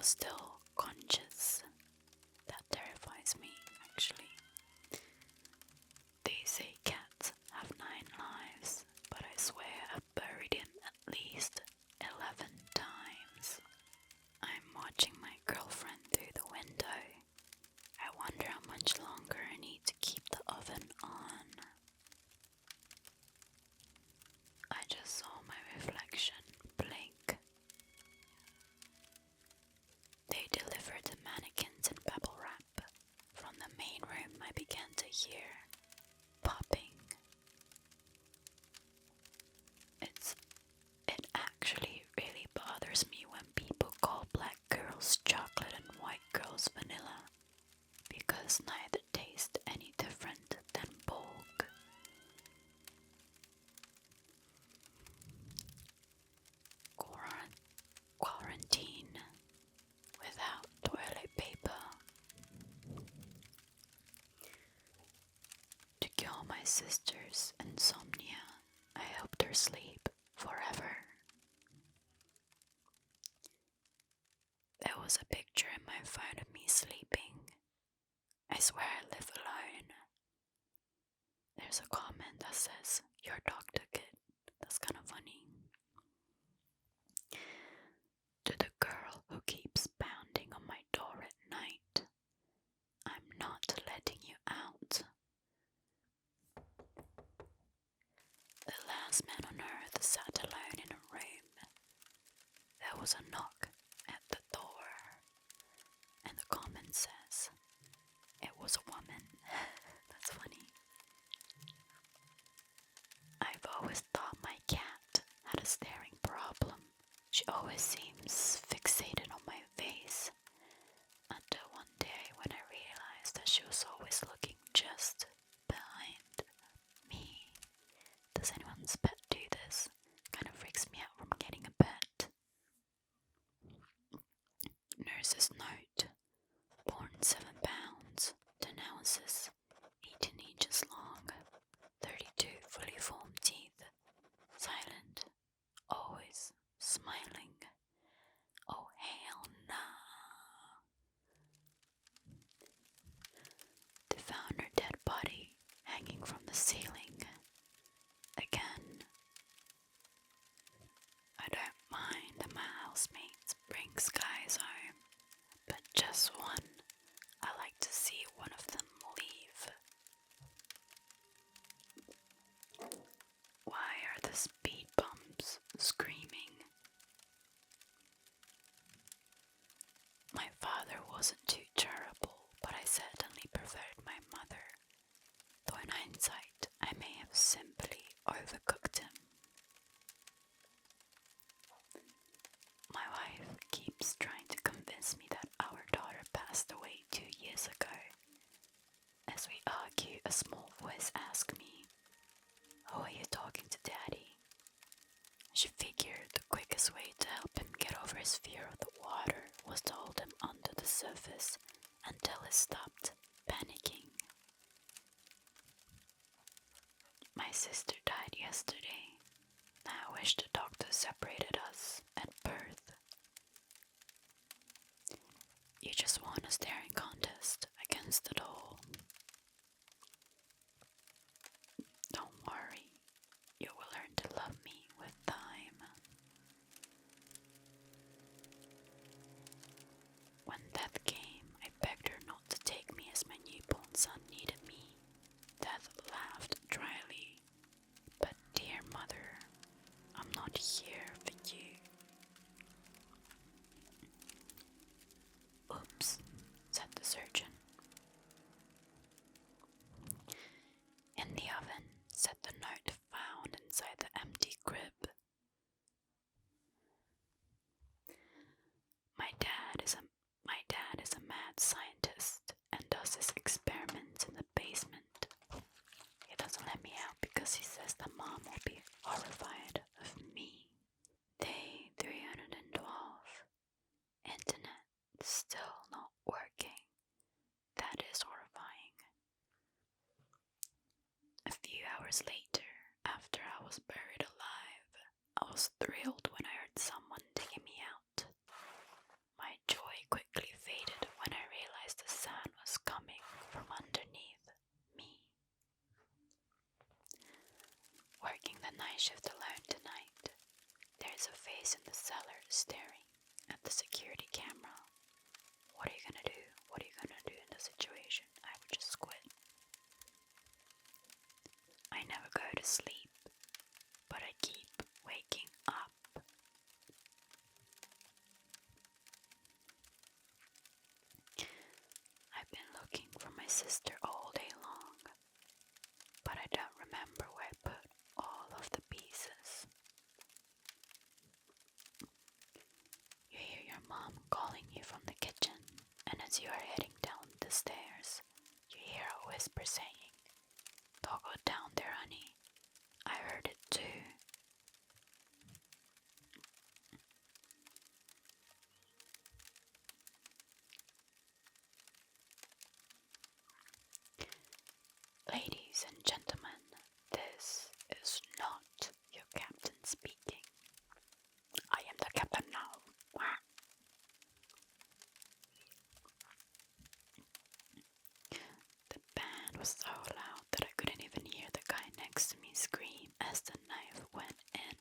was still conscious. That terrifies me, actually. They say cats have 9 lives, but I swear I've buried him at least 11 times. I'm watching my girlfriend through the window. I wonder how much longer I need to keep the oven on. I just saw my reflection blink. They delivered the mannequins in bubble wrap. From the main room I began to hear popping. It actually really bothers me when people call black girls chocolate and white girls vanilla, because neither taste any different than bulk. Quarantine without toilet paper. To cure my sister's insomnia, I helped her sleep forever. There was a picture in my phone of me sleeping. I swear I live alone. There's a comment that says, "Your dog took it." That's kind of funny. To the girl who keeps pounding on my door at night, I'm not letting you out. The last man on earth sat alone in a room. There was a knock at the door, and the comment says, "It was a woman." That's funny. I've always thought my cat had a staring problem. She always seems fixated on my face, until one day when I realized that she was always looking just behind me. Does anyone's pet do this? Kind of freaks me out from getting a pet. Nurse's note. Born 7 pounds, 10 ounces, 18 inches long, 32 fully formed teeth, silent, always smiling. Oh hell nah. They found her dead body hanging from the ceiling. Again. I don't mind that my housemates bring guys home, but just one. I like to see one of them leave. Why are the speed bumps screaming? My father wasn't too terrible, but I certainly preferred my mother, though in hindsight I may have simply overcooked him. My wife keeps trying to convince me that our daughter passed away 2 years ago. As we argue, a small voice asks me, "Who are you talking to, Daddy?" She figured the quickest way to help him get over his fear of the water was to hold him under the surface until he stopped panicking. My sister died yesterday. I wish the doctor separated us at birth. You just won a staring contest against the doll. Don't worry, you will learn to love me with time. When death came, I begged her not to take me as my newborn son needed me. Death laughed dryly. "But dear mother, I'm not here for you." "Oops," said the surgeon. "In the oven," said the note found inside the empty crib. My dad is a mad scientist and does his experiments in the basement. He doesn't let me out because he says that Mom will be horrified of me. Day 312. Internet still not working. That is horrifying. A few hours later, after I was buried alive, I was thrilled when I heard someone digging me out. My joy shift alone tonight. There's a face in the cellar staring at the security camera. What are you gonna do? What are you gonna do in the situation? I would just quit. I never go to sleep, but I keep waking up. I've been looking for my sister all day long, but I don't remember where I put all of the pieces. You hear your mom calling you from the kitchen, and as you are heading down the stairs, you hear a whisper saying, "Toggle down there, honey." I heard it too. Ladies and gentlemen, this is not your captain speaking. I am the captain now. The band was so loud that I couldn't even hear the guy next to me scream as the knife went in.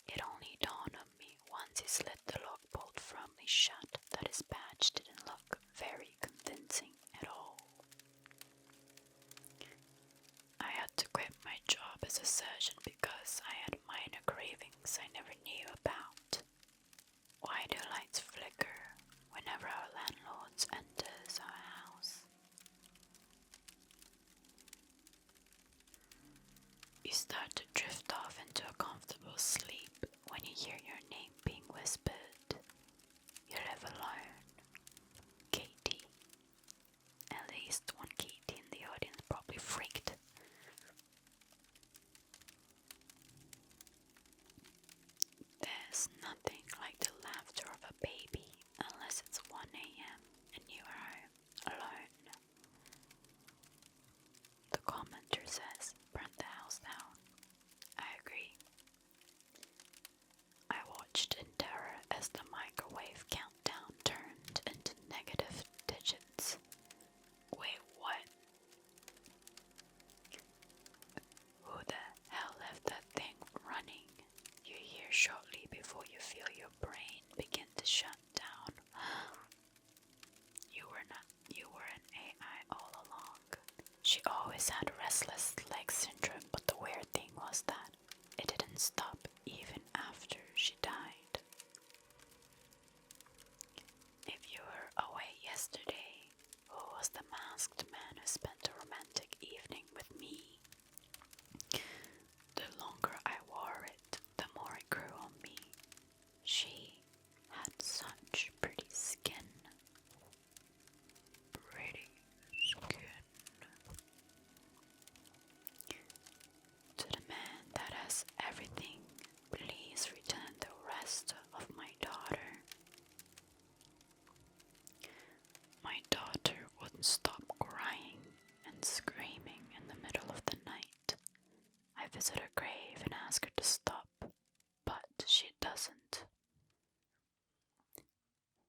It only dawned on me once he slid the lock bolt firmly shut that his badge didn't look very convincing at all. I had to quit my job as a surgeon because I had minor cravings I never knew about. Why do lights flicker whenever our landlord enters our house? You start to drift off into a comfortable sleep when you hear your name being whispered. You live alone. Katie. At least one Katie in the audience probably freaked. There's nothing like the laughter of a baby unless it's 1 a.m. and you are home alone. The commenter says, "Burn the house down." I agree. I watched in terror as the microwave countdown turned into negative digits. Wait, what? Who the hell left that thing running? You hear shortly before you feel your brain begin to shut down. You were an AI all along. She always had restless leg syndrome, but the weird thing was that it didn't stop even after she died. If you were away yesterday, who was the masked man who spent a romantic evening with me? The longer I wore it, the more it grew on me. She had such pretty skin. Pretty skin. To the man that has everything, please return the rest of my daughter. My daughter wouldn't stop crying and screaming in the middle of the night. I visit her grave and ask her to stop, but she doesn't.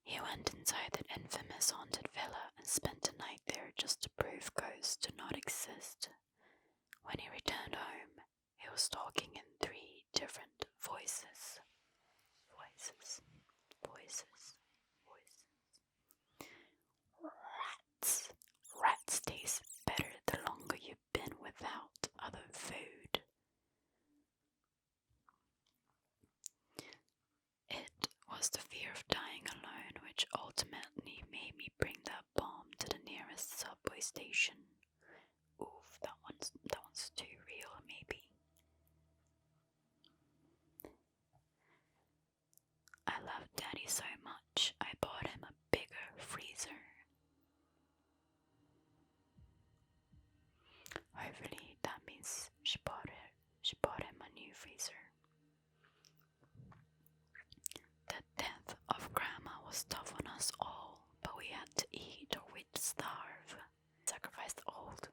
He went inside that infamous haunted villa and spent the night there just to prove ghosts do not exist. When he returned home, he was talking in 3 different voices. Voices. Rats. Rats taste better the longer you've been without other food. It was the fear of dying alone which ultimately made me bring that bomb to the nearest subway station. Oof, that one's too real, maybe. I love Daddy so much, I bought him a bigger freezer. Hopefully that means she bought him a new freezer. The death of Grandma was tough on us all, but we had to eat or we'd starve. Sacrificed old.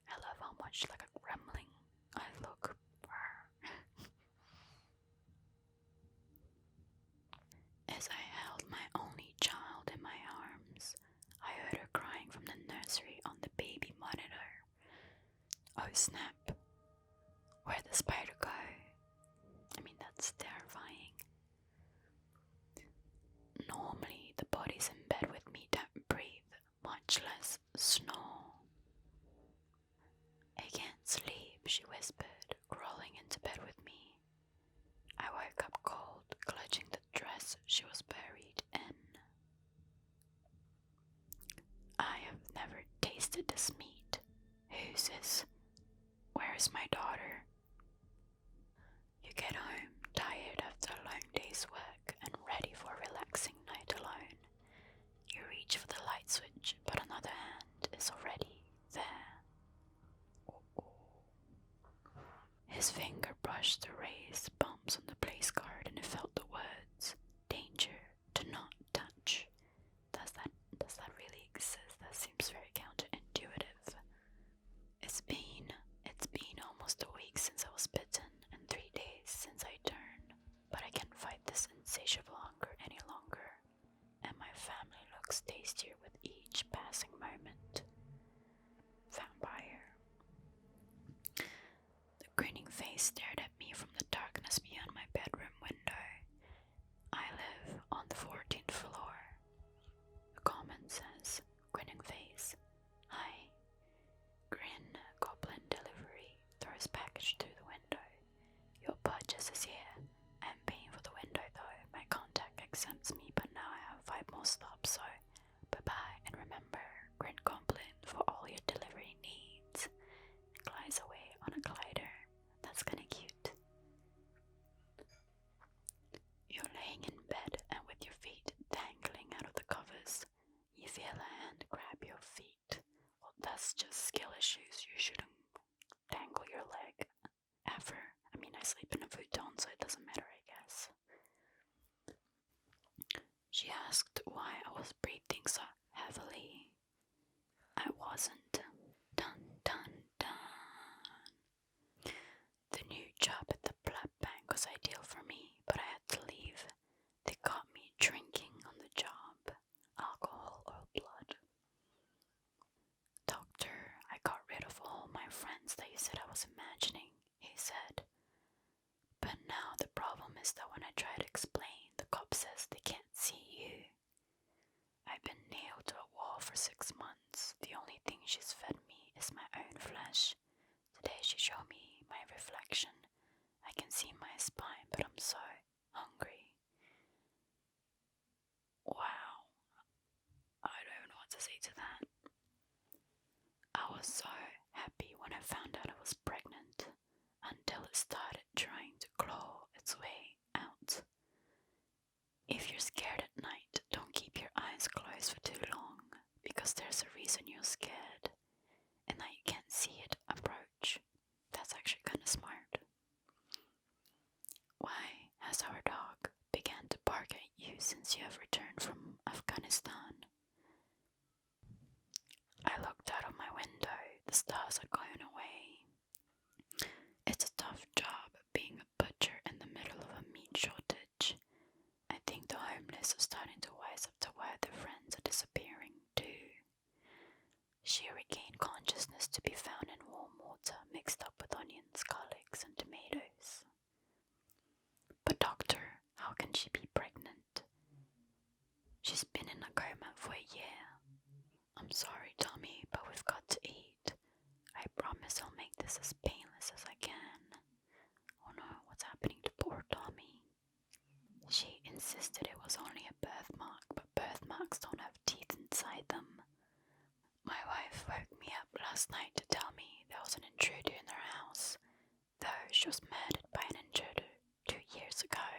I love how much like a gremlin I look. As I held my only child in my arms, I heard her crying from the nursery on the baby monitor. Oh snap! Where'd the spider That's terrifying. Normally, the bodies in bed with me don't breathe, much less snore. I can't sleep, she whispered, crawling into bed with me. I woke up cold, clutching the dress she was buried in. I have never tasted this meat. Whose is? Where is my daughter? You get home, tired after a long day's work and ready for a relaxing night alone. You reach for the light switch, but another hand is already there. His finger brushed the raised bumps on the place card and he felt the words, danger, do not touch. Does that really exist? That seems very counterintuitive. It's been almost a week since I was bitten and 3 days since I turned, but I can't fight this insatiable hunger any longer, and my family looks tastier with each passing moment. Vampire. The grinning face stared at me from the darkness beyond my bedroom window. I live on the 14th floor. A comment says, grinning face. Hi. Grin, goblin delivery, throws package through the window. Your purchase is here. I'm paying for the window though. My contact exempts me, but now I have 5 more stops, so bye-bye, and remember, Grin Goblin for all your delivery needs. Glides away on a glider. That's kinda cute. You're laying in bed and with your feet dangling out of the covers. You feel a hand grab your feet. Well, that's just skill issues. You shouldn't dangle your leg ever. I mean, I sleep in a futon, so it doesn't matter, I guess. She asked why I was breathing so heavily. I wasn't. Dun dun dun. The new job at the blood bank was ideal for me, but I had to leave. They caught me drinking on the job. Alcohol or blood. Doctor, I got rid of all my friends that you said I was imagining, he said. But now the problem is that when I try to explain, the cop says they can't see you. I've been nailed to a wall for 6 months. The only thing she's fed me is my own flesh. Today she showed me my reflection. I can see my spine, but I'm so hungry. Wow. I don't even know what to say to that. I was so happy when I found out I was pregnant, until it started trying to claw its way out. If you're scared at night, don't keep your eyes closed for too long, because there's a reason you're scared, and that you can't see it approach. That's actually kinda smart. Why has our dog began to bark at you since you have returned from Afghanistan? I looked out of my window. The stars are going away. It's a tough job being a butcher in the middle of a meat shortage. I think the homeless are starting to wise up to why their friends are disappearing too. She regained consciousness to be found in warm water mixed up with onions, garlics, and tomatoes. But doctor, how can she be pregnant? She's been in a coma for a year. I'm sorry, Tommy, but we've got to eat. I promise I'll make this as painless as I can. Oh no, what's happening to poor Tommy? She insisted it was only a birthmark, but birthmarks don't have teeth inside them. My wife woke me up last night to tell me there was an intruder in her house, though she was murdered by an intruder 2 years ago.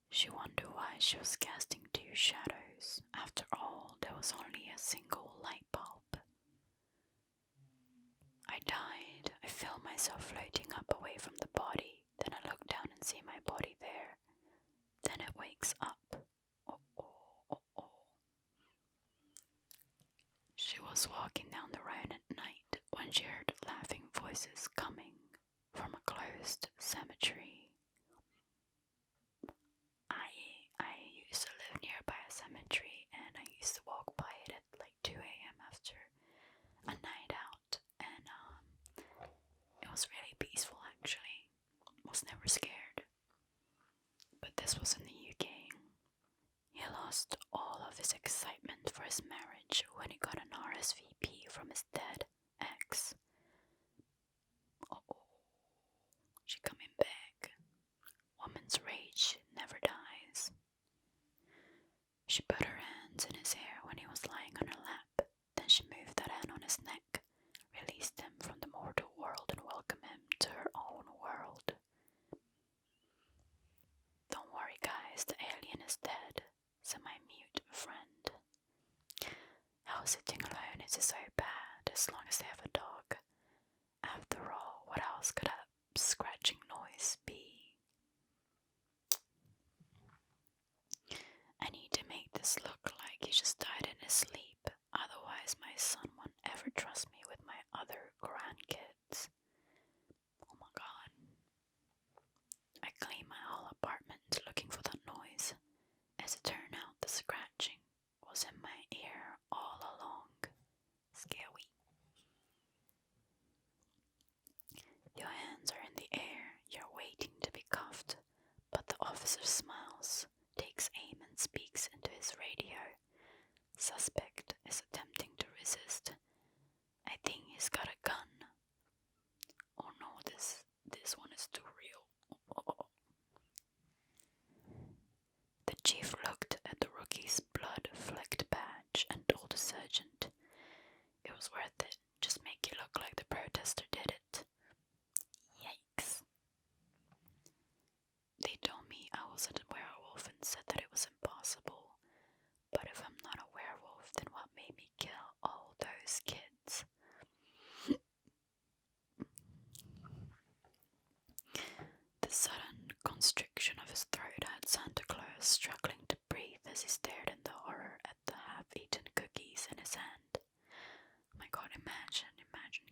She wondered why she was casting 2 shadows. After all, there was only a single light bulb. I died. I feel myself floating up away from the body. Then I look down and see my body there. Then it wakes up. Oh, oh, oh, oh. She was walking down the road at night when she heard laughing voices coming from a closed cemetery. I used to live nearby a cemetery, and I used to walk by it at like 2 a.m. after a night out, and it was really peaceful actually. Was never scared. RSVP from his dead ex. Oh, she coming back. Woman's rage never dies. She put her hands in his hair when he was lying on her lap. Then she moved that hand on his neck, released him from the mortal world and welcomed him to her own world. Don't worry guys, the alien is dead, said my mute friend. How sitting alone is so bad as long as they have a dog. After all, what else could a scratching noise be? I need to make this look like he just died in his sleep, otherwise my son won't ever trust me with my other grandkids. Oh my god. I cleaned my whole apartment looking for that noise. As it turned out, the scratching was in my ear all along. Scary. Your hands are in the air, you're waiting to be cuffed, but the officer smiles, takes aim and speaks into his radio. Suspect is attempting to resist. I think he's got a gun. Oh no, this one is too real. Oh. The chief looked at the rookie's blood-flecked badge and told the sergeant, "It was worth it. Just make it look like the protester did it." Yikes. They told me I wasn't a werewolf and said that it was impossible. But if I'm not a werewolf, then what made me kill all those kids? The sudden constriction of his throat had Santa Claus struggling to breathe as he stared in the horror at the half-eaten cookies in his hand. My god, imagine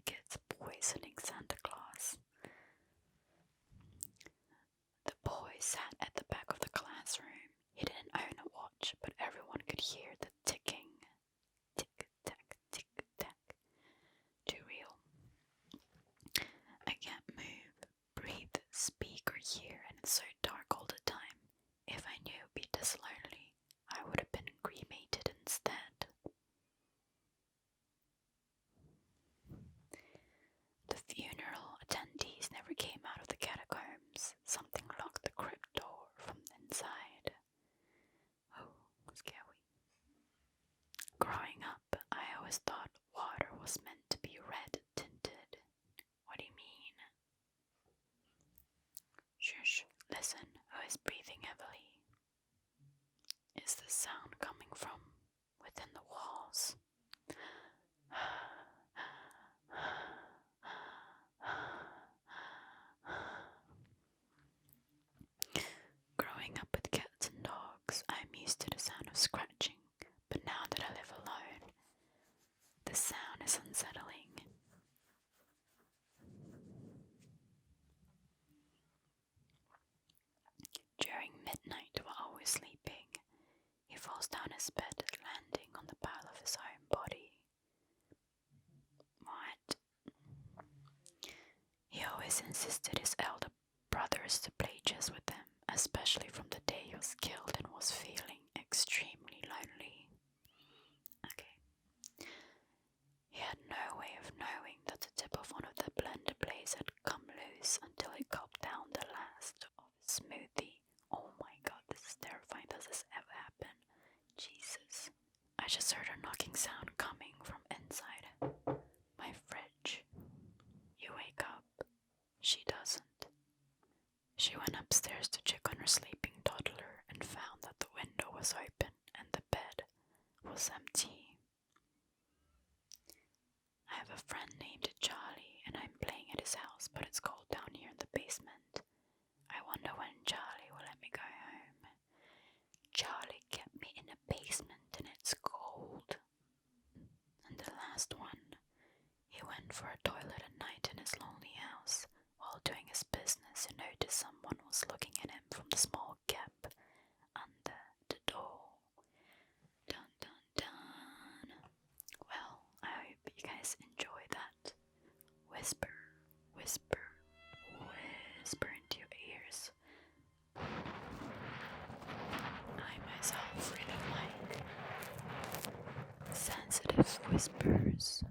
kids poisoning Santa Claus. The boy sat at the back of the classroom. He didn't own a watch, but everyone could hear the ticking. Tick-tack, tick-tack. Too real. I can't move, breathe, speak or hear, and it's so dark all the time. If I knew it would be this lonely, I would have been cremated instead. The funeral attendees never came out of the catacombs. Something locked the crypt door from the inside. Oh, scary. Growing up, I always thought water was meant to be red tinted. What do you mean? Shush, listen, who is breathing heavily? Is the sound coming from within the walls? Growing up with cats and dogs, I'm used to the sound of scratching, but now that I live alone, the sound is unsettling. During midnight, while always sleeping, he falls down his bed, landing on the pile of his own body. What? He always insisted his elder brothers to play chess with him, especially from the day he was killed and was feeling extremely lonely. Okay. He had no way of knowing that the tip of one of the blender blades had come loose until he gulped down the last of his smoothie. Oh my god, this is terrifying. Does this ever happen? Jesus. I just heard a knocking sound coming from inside my fridge. You wake up. She doesn't. She went upstairs to check on her sleeping toddler and found that the window was open and the bed was empty. I have a friend named Charlie and I'm playing at his house, but it's cold down here in the basement. I wonder when Charlie will let me go home. Charlie kept me in the basement and it's cold. whispers.